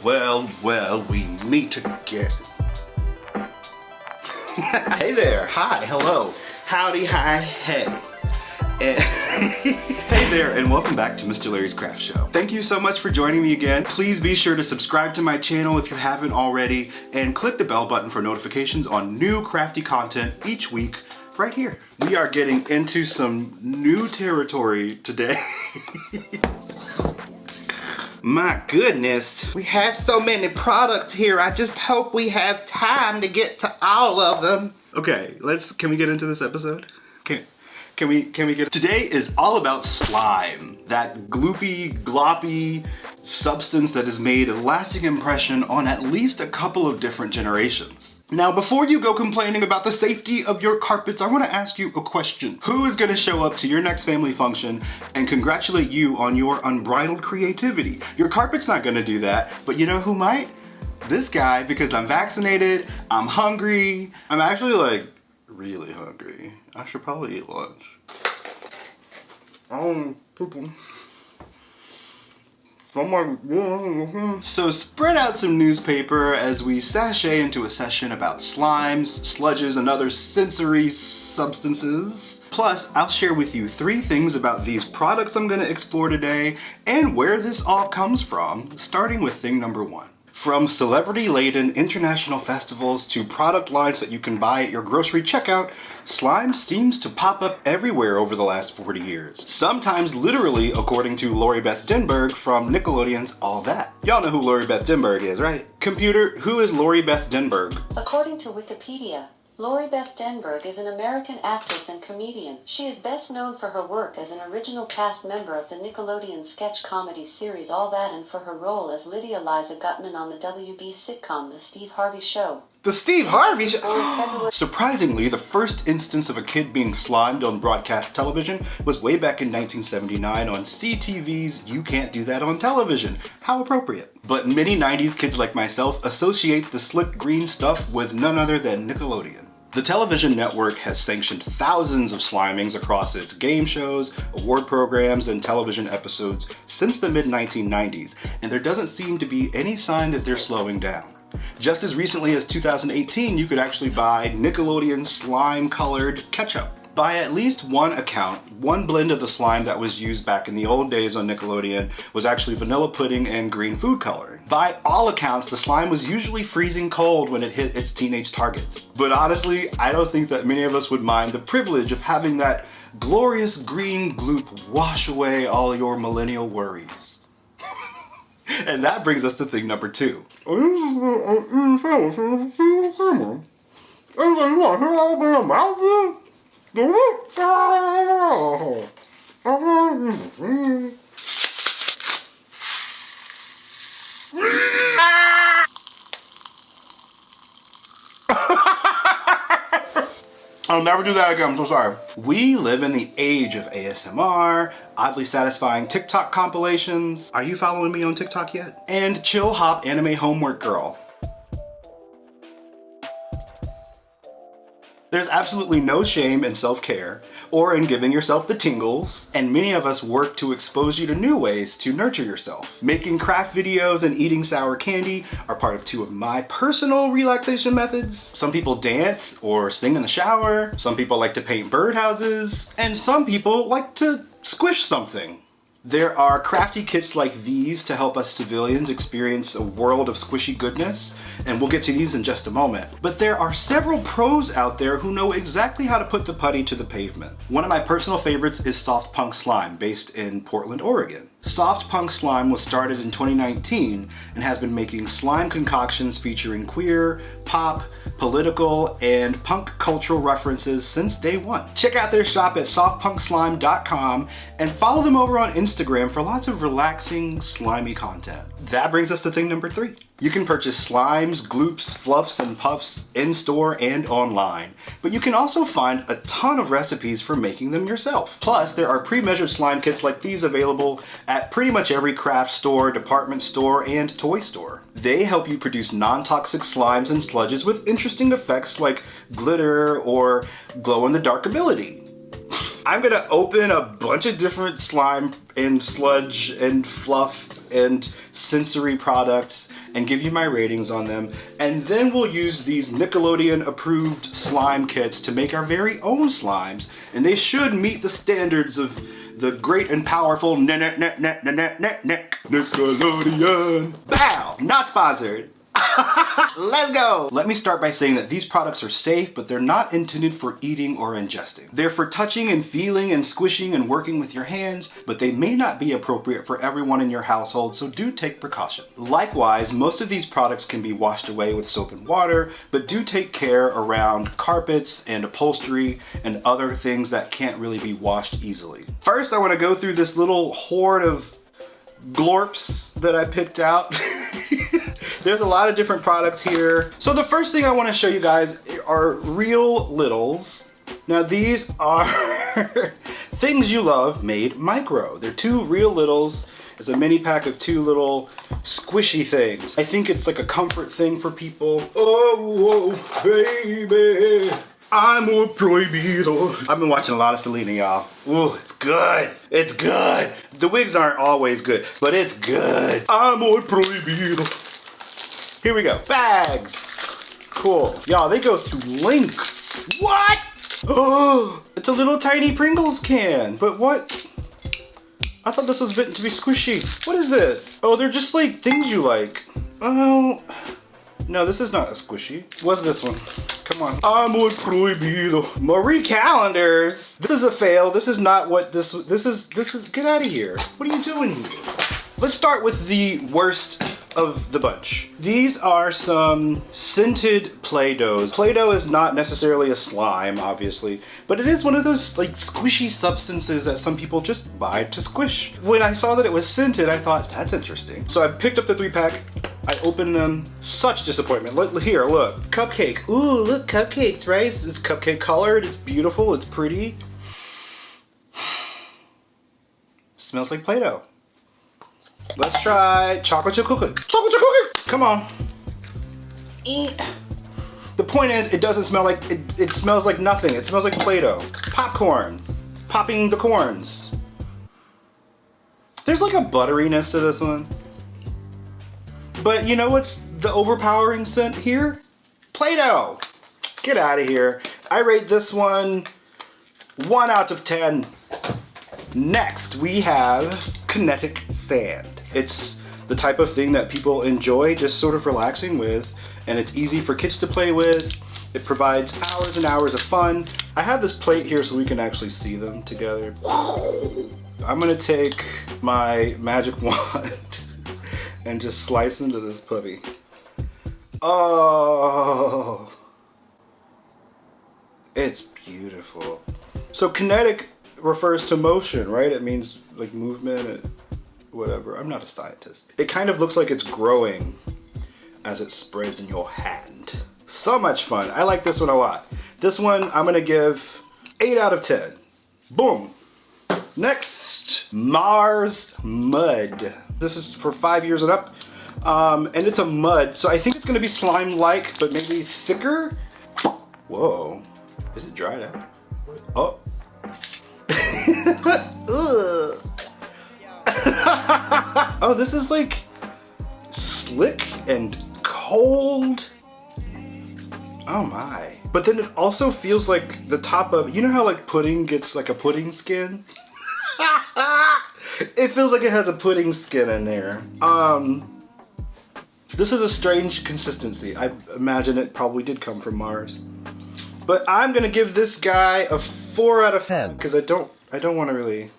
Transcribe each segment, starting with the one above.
Well, we meet again. Hey there, hi, hello, howdy, hi, hey. And hey there, and welcome back to Mr. Larry's Craft Show. Thank you so much for joining me again. Please be sure to subscribe to my channel if you haven't already, and click the bell button for notifications on new crafty content each week right here. We are getting into some new territory today. My goodness, we have so many products here. I just hope we have time to get to all of them. Okay, can we get into this episode? Can we get, today is all about slime. That gloopy, gloppy substance that has made a lasting impression on at least a couple of different generations. Now, before you go complaining about the safety of your carpets, I want to ask you a question. Who is going to show up to your next family function and congratulate you on your unbridled creativity? Your carpet's not going to do that, but you know who might? This guy, because I'm vaccinated, I'm hungry, I'm actually like really hungry. I should probably eat lunch. So spread out some newspaper as we sashay into a session about slimes, sludges, and other sensory substances. Plus, I'll share with you 3 things about these products I'm going to explore today and where this all comes from, starting with thing number 1. From celebrity-laden international festivals to product lines that you can buy at your grocery checkout, slime seems to pop up everywhere over the last 40 years. Sometimes literally, according to Lori Beth Denberg from Nickelodeon's All That. Y'all know who Lori Beth Denberg is, right? Computer, who is Lori Beth Denberg? According to Wikipedia, Lori Beth Denberg is an American actress and comedian. She is best known for her work as an original cast member of the Nickelodeon sketch comedy series All That and for her role as Lydia Liza Gutman on the WB sitcom The Steve Harvey Show. The Steve Harvey Show? Surprisingly, the first instance of a kid being slimed on broadcast television was way back in 1979 on CTV's You Can't Do That on Television. How appropriate. But many 90s kids like myself associate the slick green stuff with none other than Nickelodeon. The television network has sanctioned thousands of slimings across its game shows, award programs, and television episodes since the mid-1990s, and there doesn't seem to be any sign that they're slowing down. Just as recently as 2018, you could actually buy Nickelodeon slime-colored ketchup. By at least one account, one blend of the slime that was used back in the old days on Nickelodeon was actually vanilla pudding and green food coloring. By all accounts, the slime was usually freezing cold when it hit its teenage targets. But honestly, I don't think that many of us would mind the privilege of having that glorious green gloop wash away all your millennial worries. And that brings us to thing number 2. I'll never do that again, I'm so sorry. We live in the age of ASMR, oddly satisfying TikTok compilations. Are you following me on TikTok yet? And chill hop anime homework girl. There's absolutely no shame in self-care or in giving yourself the tingles, and many of us work to expose you to new ways to nurture yourself. Making craft videos and eating sour candy are part of 2 of my personal relaxation methods. Some people dance or sing in the shower, some people like to paint birdhouses, and some people like to squish something. There are crafty kits like these to help us civilians experience a world of squishy goodness, and we'll get to these in just a moment. But there are several pros out there who know exactly how to put the putty to the pavement. One of my personal favorites is Soft Punk Slime, based in Portland, Oregon. Soft Punk Slime was started in 2019 and has been making slime concoctions featuring queer, pop, political, and punk cultural references since day one. Check out their shop at softpunkslime.com and follow them over on Instagram for lots of relaxing, slimy content. That brings us to thing number 3. You can purchase slimes, gloops, fluffs, and puffs in-store and online, but you can also find a ton of recipes for making them yourself. Plus, there are pre-measured slime kits like these available at pretty much every craft store, department store, and toy store. They help you produce non-toxic slimes and sludges with interesting effects like glitter or glow-in-the-dark ability. I'm gonna open a bunch of different slime and sludge and fluff and sensory products and give you my ratings on them. And then we'll use these Nickelodeon approved slime kits to make our very own slimes. And they should meet the standards of the great and powerful Nickelodeon. Bow! Not sponsored. Let's go! Let me start by saying that these products are safe, but they're not intended for eating or ingesting. They're for touching and feeling and squishing and working with your hands, but they may not be appropriate for everyone in your household, so do take precaution. Likewise, most of these products can be washed away with soap and water, but do take care around carpets and upholstery and other things that can't really be washed easily. First, I want to go through this little horde of glorps that I picked out. There's a lot of different products here. So the first thing I want to show you guys are Real Littles. Now these are things you love made micro. They're 2 Real Littles. It's a mini pack of 2 little squishy things. I think it's like a comfort thing for people. Oh, baby, amor prohibido. I've been watching a lot of Selena, y'all. Ooh, it's good. It's good. The wigs aren't always good, but it's good. Amor prohibido. Here we go. Bags. Cool. Y'all, they go through lengths. What? Oh, it's a little tiny Pringles can. But what? I thought this was meant to be squishy. What is this? Oh, they're just like things you like. Oh, no, this is not a squishy. What's this one? Come on. Amor prohibido. Marie calendars. This is a fail. This is not what this is, get out of here. What are you doing here? Let's start with the worst of the bunch. These are some scented Play-Dohs. Play-Doh is not necessarily a slime, obviously, but it is one of those like squishy substances that some people just buy to squish. When I saw that it was scented, I thought, that's interesting. So I picked up the 3-pack, I opened them, such disappointment. Here, look, cupcake. Ooh, look, cupcakes, right? It's cupcake colored, it's beautiful, it's pretty. Smells like Play-Doh. Let's try chocolate chip cookie. Chocolate chip cookie! Come on. Eat. The point is, it doesn't smell like, it smells like nothing. It smells like Play-Doh. Popcorn. Popping the corns. There's like a butteriness to this one. But you know what's the overpowering scent here? Play-Doh. Get out of here. I rate this one 1 out of 10. Next, we have Kinetic Sand. It's the type of thing that people enjoy just sort of relaxing with, and it's easy for kids to play with. It provides hours and hours of fun. I have this plate here so we can actually see them together. I'm gonna take my magic wand and just slice into this puppy. Oh, it's beautiful. So kinetic refers to motion, right? It means like movement and whatever. I'm not a scientist. It kind of looks like it's growing as it spreads in your hand. So much fun. I like this one a lot. This one I'm gonna give 8 out of 10. Boom. Next, Mars Mud. This is for 5 years and up. And it's a mud, so I think it's gonna be slime-like, but maybe thicker. Whoa, is it dried out? Oh. Oh, this is like slick and cold. Oh my. But then it also feels like the top of, you know how like pudding gets like a pudding skin? It feels like it has a pudding skin in there. This is a strange consistency. I imagine it probably did come from Mars. But I'm gonna give this guy a 4 out of 10 because I don't want to really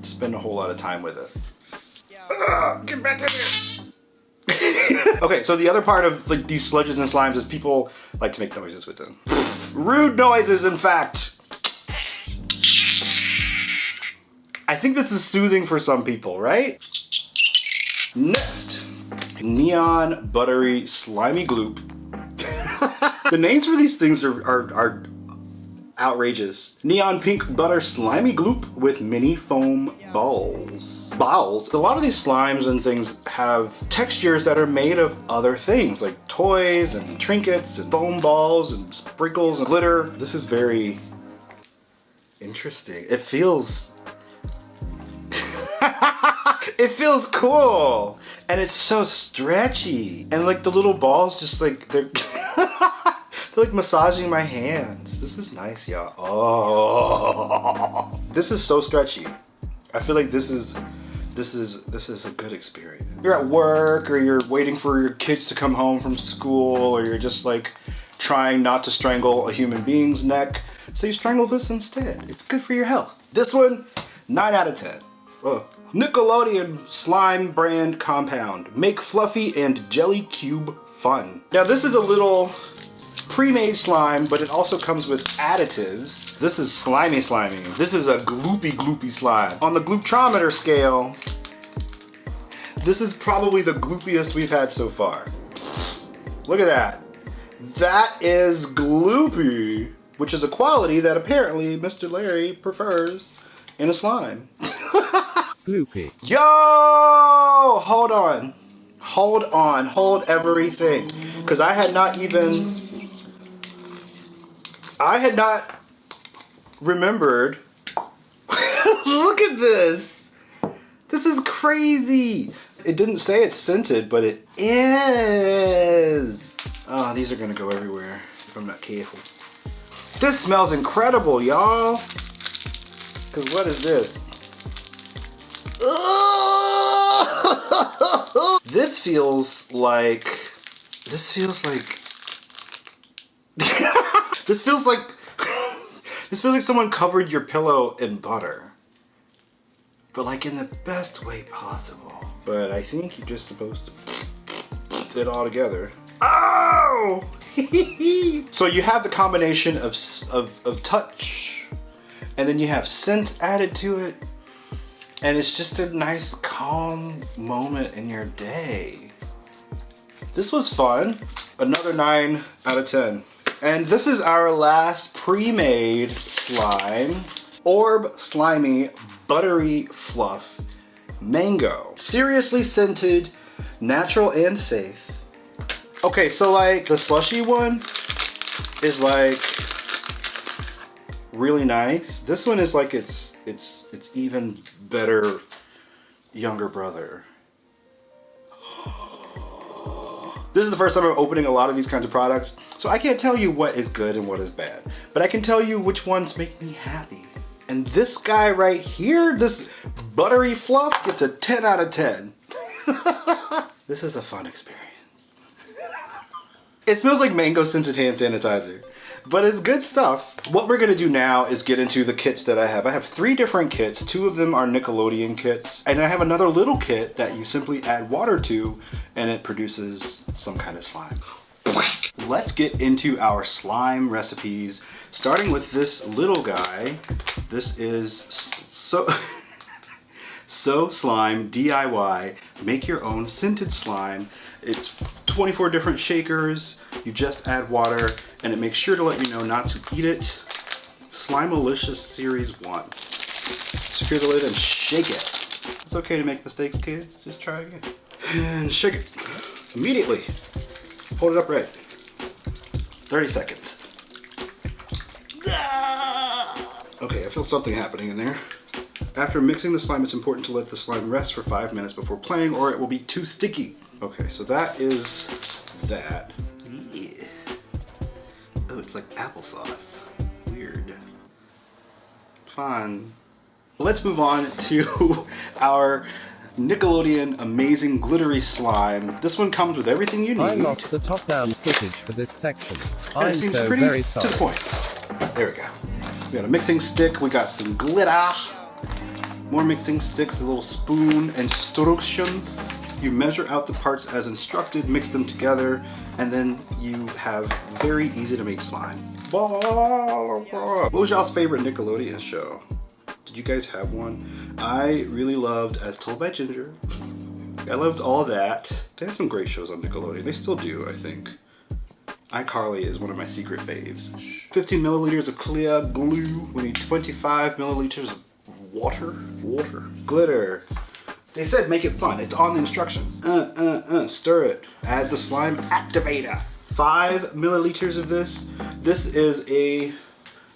spend a whole lot of time with it. Get back in here. Okay, so the other part of like these sludges and slimes is people like to make noises with them. Rude noises, in fact. I think this is soothing for some people, right? Next, Neon Buttery Slimy Gloop. The names for these things are outrageous. Neon Pink Butter Slimy Gloop with mini foam balls. Balls. A lot of these slimes and things have textures that are made of other things, like toys and trinkets and foam balls and sprinkles and glitter. This is very Interesting. It feels... it feels cool. And it's so stretchy. And like the little balls just like, they're... they're like massaging my hands. This is nice, y'all. Oh, this is so stretchy. I feel like this is a good experience. You're at work, or you're waiting for your kids to come home from school, or you're just like trying not to strangle a human being's neck, so you strangle this instead. It's good for your health. This one, 9 out of 10. Ugh. Nickelodeon slime brand compound. Make fluffy and jelly cube fun. Now this is a little pre-made slime, but it also comes with additives. This is slimy. This is a gloopy slime. On the Glooptrometer scale, this is probably the gloopiest we've had so far. Look at that. That is gloopy, which is a quality that apparently Mr. Larry prefers in a slime. Gloopy. Yo! Hold on. Hold everything. Because I had not remembered. Look at this. This is crazy. It didn't say it's scented, but it is. Oh, these are gonna go everywhere if I'm not careful. This smells incredible, y'all. Cause what is this? This feels like this feels like someone covered your pillow in butter. But like in the best way possible. But I think you're just supposed to put it all together. Oh! So you have the combination of touch, and then you have scent added to it, and it's just a nice calm moment in your day. This was fun. Another 9 out of 10. And this is our last pre-made slime. Orb Slimy Buttery Fluff Mango. Seriously scented, natural and safe. Okay, so like the slushy one is like really nice. This one is like it's even better younger brother. This is the first time I'm opening a lot of these kinds of products, so I can't tell you what is good and what is bad, but I can tell you which ones make me happy. And this guy right here, this buttery fluff, gets a 10 out of 10. This is a fun experience. It smells like mango scented hand sanitizer, but it's good stuff. What we're gonna do now is get into the kits that I have. I have 3 different kits. 2 of them are Nickelodeon kits, and I have another little kit that you simply add water to and it produces some kind of slime. Let's get into our slime recipes, starting with this little guy. This is So Slime DIY, make your own scented slime. It's 24 different shakers. You just add water and it makes sure to let you know not to eat it. Slimalicious Series 1. Secure the lid and shake it. It's okay to make mistakes, kids. Just try again. And shake it immediately. Hold it upright. 30 seconds. Okay, I feel something happening in there. After mixing the slime, it's important to let the slime rest for 5 minutes before playing or it will be too sticky. Okay, so that is that. Yeah. Oh, it's like applesauce. Weird. Fun. Let's move on to our Nickelodeon Amazing Glittery Slime. This one comes with everything you need. I lost the top-down footage for this section. And I'm it seems so pretty very to sorry. the point. There we go. We got a mixing stick, we got some glitter, more mixing sticks, a little spoon, instructions. You measure out the parts as instructed, mix them together, and then you have very easy to make slime. What was y'all's favorite Nickelodeon show? Did you guys have one? I really loved As Told by Ginger. I loved all that. They had some great shows on Nickelodeon. They still do, I think. iCarly is one of my secret faves. 15 milliliters of clear glue. We need 25 milliliters of water. Glitter. They said make it fun. It's on the instructions. Stir it. Add the slime activator. 5 milliliters of this. This is a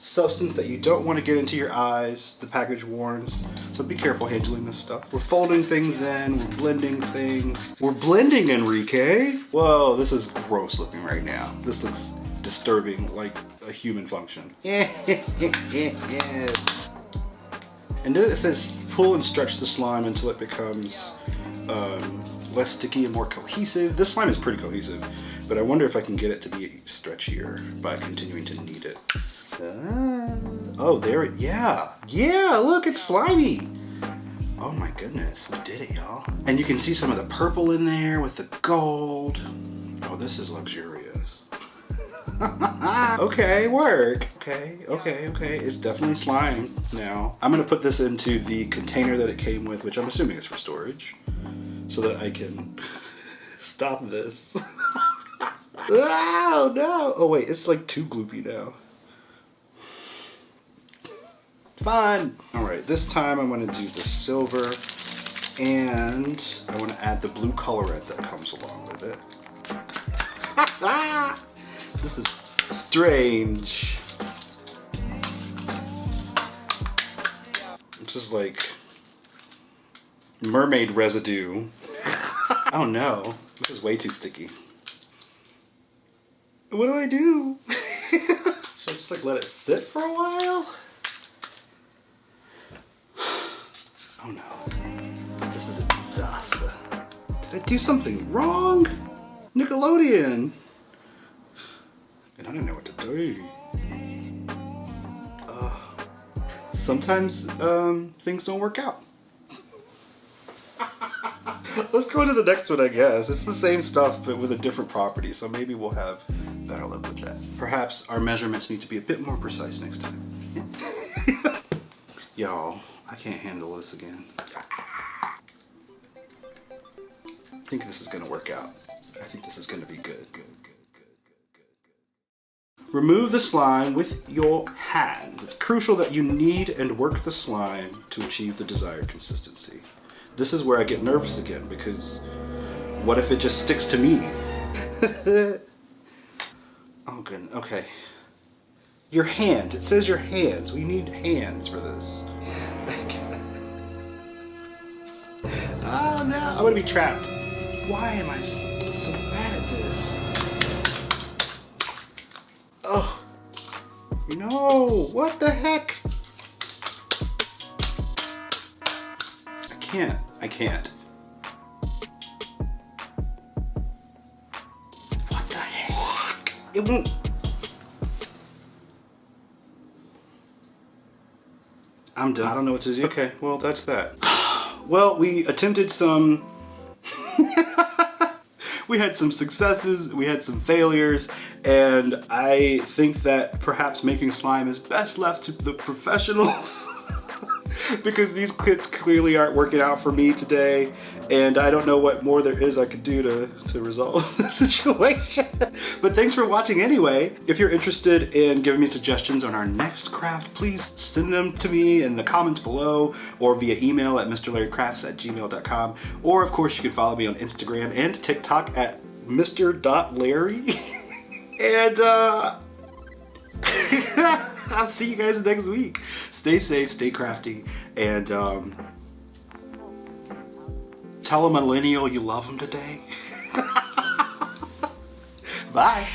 substance that you don't want to get into your eyes, the package warns. So be careful handling this stuff. We're folding things in, we're blending things. We're blending, Enrique! Whoa, this is gross looking right now. This looks disturbing, like a human function. And then it says pull and stretch the slime until it becomes less sticky and more cohesive. This slime is pretty cohesive, but I wonder if I can get it to be stretchier by continuing to knead it. Oh, there it, yeah, look, it's slimy. Oh my goodness, we did it, y'all. And you can see some of the purple in there with the gold. Oh, this is luxurious. Okay, work. Okay. It's definitely slime now. I'm gonna put this into the container that it came with, which I'm assuming is for storage, so that I can stop this. Oh no! Oh wait, it's like too gloopy now. Fun! Alright, this time I'm gonna do the silver, and I wanna add the blue colorant that comes along with it. This is strange. This is like mermaid residue. Oh no, this is way too sticky. What do I do? Should I just like let it sit for a while? Oh no, this is a disaster. Did I do something wrong? Nickelodeon. And I don't know what to do. Sometimes things don't work out. Let's go into the next one, I guess. It's the same stuff, but with a different property, so maybe we'll have better luck with that. Perhaps our measurements need to be a bit more precise next time. Y'all, I can't handle this again. I think this is gonna work out. I think this is gonna be good. Remove the slime with your hands. It's crucial that you knead and work the slime to achieve the desired consistency. This is where I get nervous again, because what if it just sticks to me? Oh good, okay. Your hands, it says your hands. We need hands for this. Oh no, I'm gonna be trapped. Why am I so bad at this? Oh, no, what the heck? I can't. What the heck? It won't. I'm done. I don't know what to do. Okay, well, that's that. Well, we attempted some. We had some successes, we had some failures, and I think that perhaps making slime is best left to the professionals. Because these kits clearly aren't working out for me today, and I don't know what more there is I could do to resolve the situation. But thanks for watching anyway. If you're interested in giving me suggestions on our next craft, please send them to me in the comments below or via email at mrlarrycrafts@gmail.com. Or of course you can follow me on Instagram and TikTok at mr.larry. And I'll see you guys next week. Stay safe, stay crafty, and tell a millennial you love them today. Bye.